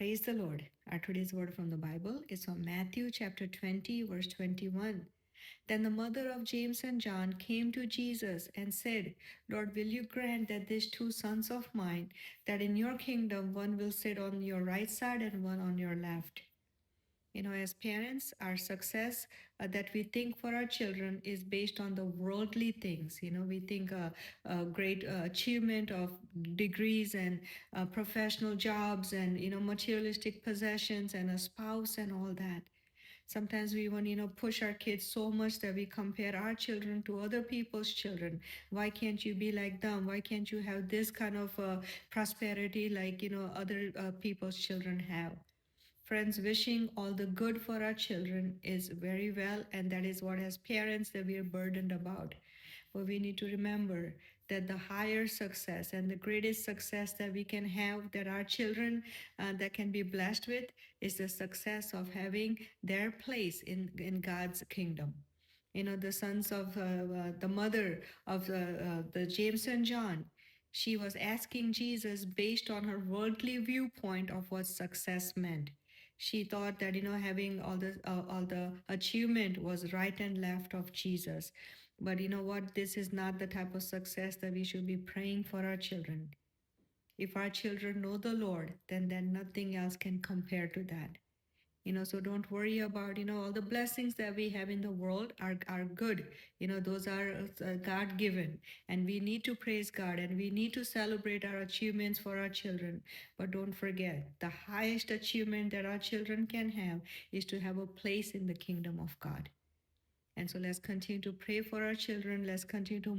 Praise the Lord. Our today's word from the Bible is from Matthew chapter 20, verse 21. Then the mother of James and John came to Jesus and said, Lord, will you grant that these two sons of mine, that in your kingdom one will sit on your right side and one on your left? As parents, our success that we think for our children is based on the worldly things. We think a great achievement of degrees and professional jobs and, materialistic possessions and a spouse and all that. Sometimes we want, push our kids so much that we compare our children to other people's children. Why can't you be like them? Why can't you have this kind of prosperity like, other people's children have? Friends, wishing all the good for our children is very well, and that is what, as parents, that we are burdened about. But we need to remember that the higher success and the greatest success that we can have, that our children that can be blessed with, is the success of having their place in God's kingdom. The sons of the mother of the James and John, she was asking Jesus based on her worldly viewpoint of what success meant. She thought that, having all the achievement was right and left of Jesus. But you know what? This is not the type of success that we should be praying for our children. If our children know the Lord, then nothing else can compare to that. So don't worry about, all the blessings that we have in the world are good. Those are God given, and we need to praise God and we need to celebrate our achievements for our children. But don't forget, the highest achievement that our children can have is to have a place in the kingdom of God. And so let's continue to pray for our children. Let's continue to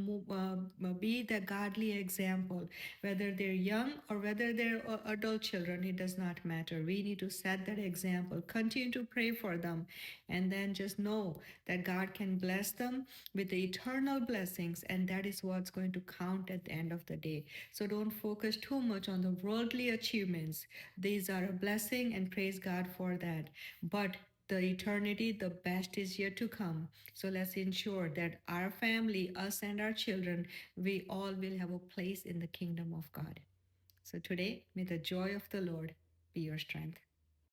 be the godly example, whether they're young or whether they're adult children, it does not matter. We need to set that example, continue to pray for them, and then just know that God can bless them with the eternal blessings, and that is what's going to count at the end of the day. So don't focus too much on the worldly achievements. These are a blessing, and praise God for that. But the eternity, the best is yet to come. So let's ensure that our family, us and our children, we all will have a place in the kingdom of God. So today, may the joy of the Lord be your strength.